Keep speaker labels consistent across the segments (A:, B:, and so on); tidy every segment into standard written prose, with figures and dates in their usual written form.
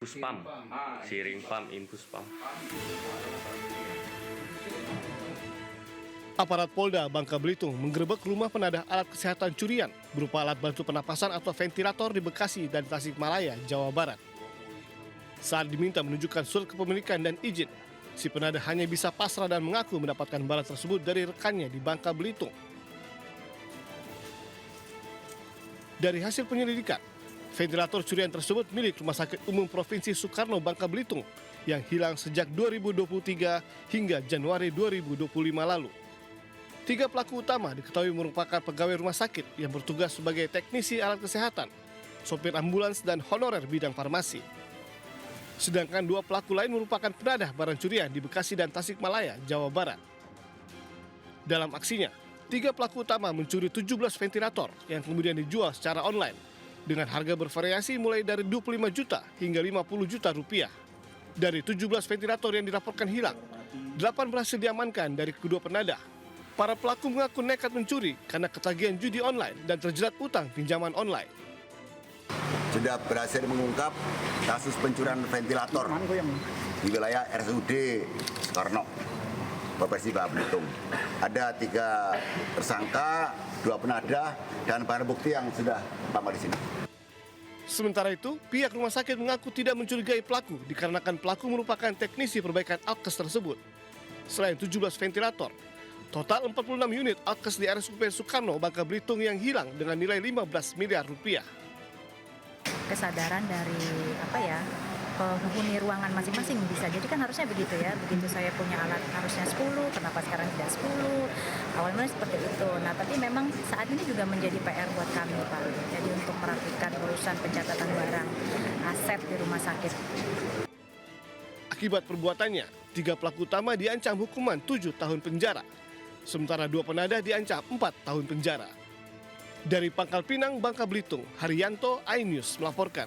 A: Puspam, Siring Pam, Impuspam.
B: Aparat Polda Bangka Belitung menggerebek rumah penadah alat kesehatan curian berupa alat bantu pernapasan atau ventilator di Bekasi dan Tasikmalaya, Jawa Barat. Saat diminta menunjukkan surat kepemilikan dan izin, si penadah hanya bisa pasrah dan mengaku mendapatkan barang tersebut dari rekannya di Bangka Belitung. Dari hasil penyelidikan, ventilator curian tersebut milik Rumah Sakit Umum Provinsi Soekarno Bangka Belitung yang hilang sejak 2023 hingga Januari 2025 lalu. 3 pelaku utama diketahui merupakan pegawai rumah sakit yang bertugas sebagai teknisi alat kesehatan, sopir ambulans, dan honorer bidang farmasi. Sedangkan 2 pelaku lain merupakan penadah barang curian di Bekasi dan Tasikmalaya, Jawa Barat. Dalam aksinya, 3 pelaku utama mencuri 17 ventilator yang kemudian dijual secara online dengan harga bervariasi mulai dari 25 juta hingga 50 juta rupiah. Dari 17 ventilator yang dilaporkan hilang, 8 berhasil diamankan dari kedua penadah. Para pelaku mengaku nekat mencuri karena ketagihan judi online dan terjerat utang pinjaman online.
C: Sudah berhasil mengungkap kasus pencurian ventilator di wilayah RSUD Soekarno, Provinsi Bangka Belitung. Ada 3 tersangka, 2 penadah, dan barang bukti yang sudah lama di sini.
B: Sementara itu, pihak rumah sakit mengaku tidak mencurigai pelaku dikarenakan pelaku merupakan teknisi perbaikan alkes tersebut. Selain 17 ventilator, total 46 unit alkes di RSUP Soekarno Bangka Belitung yang hilang dengan nilai 15 miliar rupiah.
D: Kesadaran dari penghuni ruangan masing-masing bisa. Jadi kan harusnya begitu ya. Begitu saya punya alat harusnya 10, kenapa sekarang tidak 10? Awalnya seperti itu. Nah, tapi memang saat ini juga menjadi PR buat kami, Pak. Jadi untuk merapikan urusan pencatatan barang aset di rumah sakit.
B: Akibat perbuatannya, 3 pelaku utama diancam hukuman 7 tahun penjara. Sementara 2 penadah diancam 4 tahun penjara. Dari Pangkal Pinang, Bangka Belitung, Haryanto, iNews melaporkan.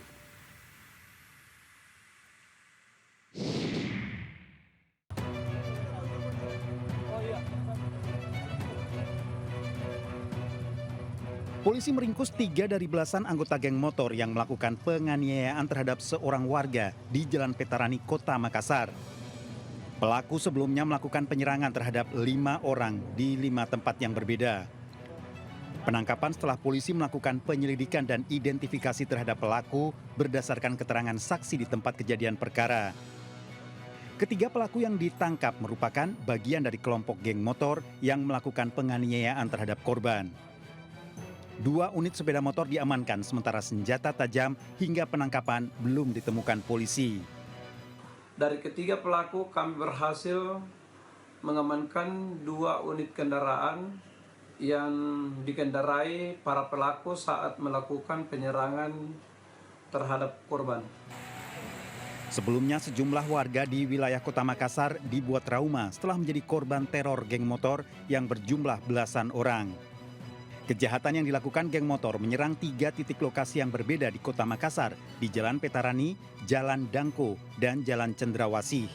E: Polisi meringkus 3 dari belasan anggota geng motor yang melakukan penganiayaan terhadap seorang warga di Jalan Petarani, Kota Makassar. Pelaku sebelumnya melakukan penyerangan terhadap 5 orang di 5 tempat yang berbeda. Penangkapan setelah polisi melakukan penyelidikan dan identifikasi terhadap pelaku berdasarkan keterangan saksi di tempat kejadian perkara. Ketiga pelaku yang ditangkap merupakan bagian dari kelompok geng motor yang melakukan penganiayaan terhadap korban. 2 unit sepeda motor diamankan, sementara senjata tajam hingga penangkapan belum ditemukan polisi.
F: Dari ketiga pelaku kami berhasil mengamankan 2 unit kendaraan yang dikendarai para pelaku saat melakukan penyerangan terhadap korban.
E: Sebelumnya sejumlah warga di wilayah Kota Makassar dibuat trauma setelah menjadi korban teror geng motor yang berjumlah belasan orang. Kejahatan yang dilakukan geng motor menyerang 3 titik lokasi yang berbeda di Kota Makassar, di Jalan Petarani, Jalan Dangko, dan Jalan Cendrawasih.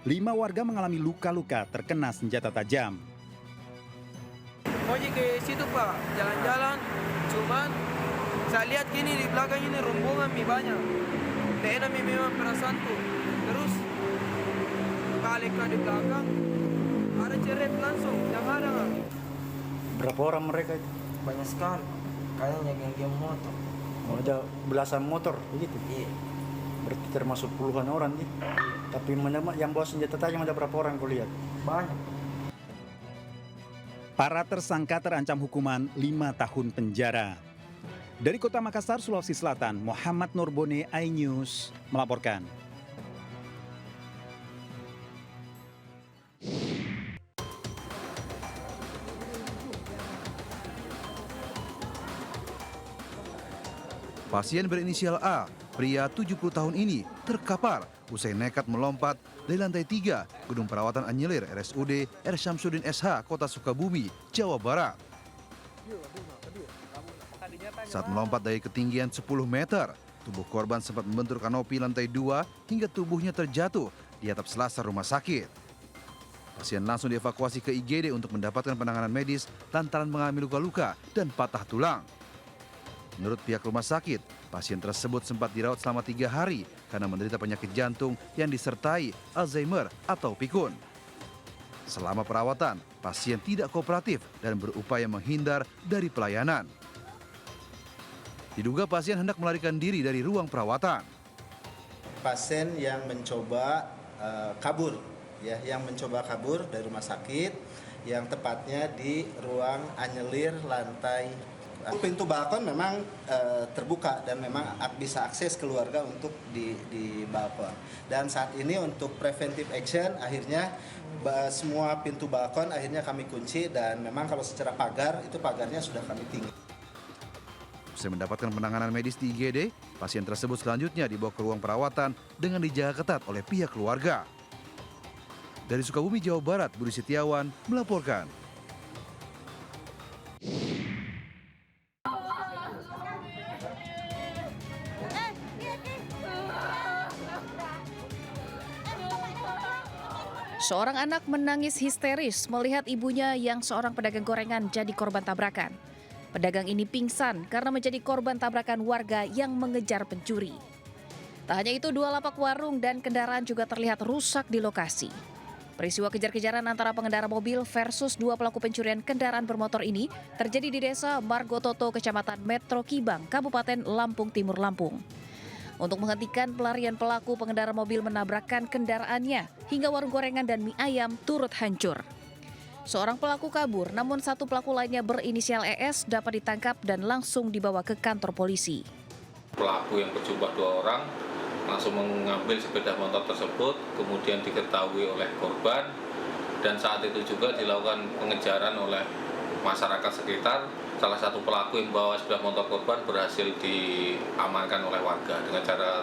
E: 5 warga mengalami luka-luka terkena senjata tajam.
G: Mau ke situ Pak, jalan-jalan, cuman saya lihat gini di belakang ini rombongan banyak. Tidak enak memang perasaan tuh. Terus balik ke di belakang, ada cerep langsung, yang ada nggak?
H: Berapa orang mereka itu?
G: Banyak sekali, kayaknya geng-geng motor.
H: Oh, ada belasan motor begitu?
G: Iya.
H: Berarti termasuk puluhan orang nih. Tapi yang bawa senjata tajam ada berapa orang kau lihat?
G: Banyak.
E: Para tersangka terancam hukuman 5 tahun penjara. Dari Kota Makassar, Sulawesi Selatan, Muhammad Nurbone, iNews melaporkan.
I: Pasien berinisial A, pria 70 tahun ini, terkapar usai nekat melompat dari lantai 3 Gedung Perawatan Anyelir RSUD R. Syamsuddin SH, Kota Sukabumi, Jawa Barat. Saat melompat dari ketinggian 10 meter, tubuh korban sempat membentur kanopi lantai 2 hingga tubuhnya terjatuh di atap selasar rumah sakit. Pasien langsung dievakuasi ke IGD untuk mendapatkan penanganan medis lantaran mengalami luka-luka dan patah tulang. Menurut pihak rumah sakit, Pasien tersebut sempat dirawat selama 3 hari karena menderita penyakit jantung yang disertai Alzheimer atau pikun. Selama perawatan, pasien tidak kooperatif dan berupaya menghindar dari pelayanan. Diduga pasien hendak melarikan diri dari ruang perawatan.
J: Pasien yang mencoba kabur, yang mencoba kabur dari rumah sakit, yang tepatnya di ruang anyelir lantai. Pintu balkon memang terbuka dan memang bisa akses keluarga untuk di balkon. Dan saat ini untuk preventive action akhirnya semua pintu balkon akhirnya kami kunci, dan memang kalau secara pagar itu pagarnya sudah kami tinggi.
I: Usai mendapatkan penanganan medis di IGD, pasien tersebut selanjutnya dibawa ke ruang perawatan dengan dijaga ketat oleh pihak keluarga. Dari Sukabumi, Jawa Barat, Budi Setiawan melaporkan.
K: Seorang anak menangis histeris melihat ibunya yang seorang pedagang gorengan jadi korban tabrakan. Pedagang ini pingsan karena menjadi korban tabrakan warga yang mengejar pencuri. Tak hanya itu, 2 lapak warung dan kendaraan juga terlihat rusak di lokasi. Peristiwa kejar-kejaran antara pengendara mobil versus 2 pelaku pencurian kendaraan bermotor ini terjadi di Desa Margototo, Kecamatan Metro Kibang, Kabupaten Lampung Timur, Lampung. Untuk menghentikan pelarian pelaku, pengendara mobil menabrakkan kendaraannya hingga warung gorengan dan mie ayam turut hancur. Seorang pelaku kabur, namun 1 pelaku lainnya berinisial ES dapat ditangkap dan langsung dibawa ke kantor polisi.
L: Pelaku yang berjumlah 2 orang langsung mengambil sepeda motor tersebut, kemudian diketahui oleh korban, dan saat itu juga dilakukan pengejaran oleh masyarakat sekitar. Salah satu pelaku yang membawa sepeda motor korban berhasil diamankan oleh warga dengan cara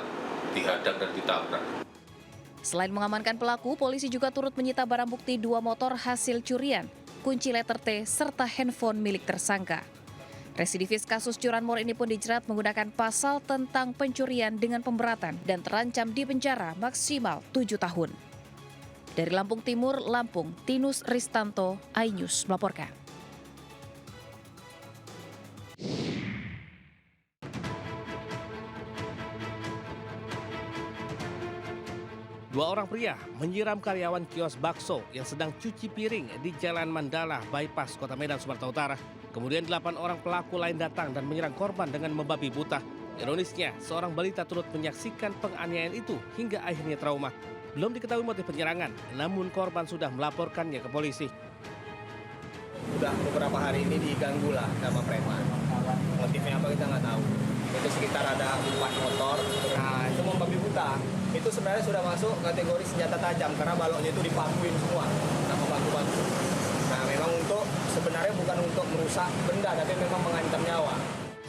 L: dihadang dan ditabrak.
K: Selain mengamankan pelaku, polisi juga turut menyita barang bukti 2 motor hasil curian, kunci letter T, serta handphone milik tersangka. Residivis kasus curanmor ini pun dijerat menggunakan pasal tentang pencurian dengan pemberatan dan terancam di penjara maksimal 7 tahun. Dari Lampung Timur, Lampung, Tinus Ristanto, iNews melaporkan.
M: Dua orang pria menyiram karyawan kios bakso yang sedang cuci piring di Jalan Mandala, Bypass, Kota Medan, Sumatera Utara. Kemudian 8 orang pelaku lain datang dan menyerang korban dengan membabi buta. Ironisnya, seorang balita turut menyaksikan penganiayaan itu hingga akhirnya trauma. Belum diketahui motif penyerangan, namun korban sudah melaporkannya ke polisi.
N: Udah beberapa hari ini diganggu lah sama preman. Motifnya apa kita nggak tahu. Itu sekitar ada 4 motor. Nah, itu membabi buta. Itu sebenarnya sudah masuk kategori senjata tajam karena baloknya itu dipakuin semua sama batu-batu. Nah, memang sebenarnya bukan untuk merusak benda, tapi memang mengancam nyawa.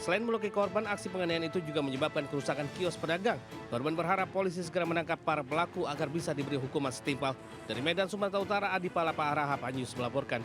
M: Selain melukai korban, aksi penganiayaan itu juga menyebabkan kerusakan kios pedagang. Korban berharap polisi segera menangkap para pelaku agar bisa diberi hukuman setimpal. Dari Medan, Sumatera Utara, Adi Palapa Harahap, iNews melaporkan.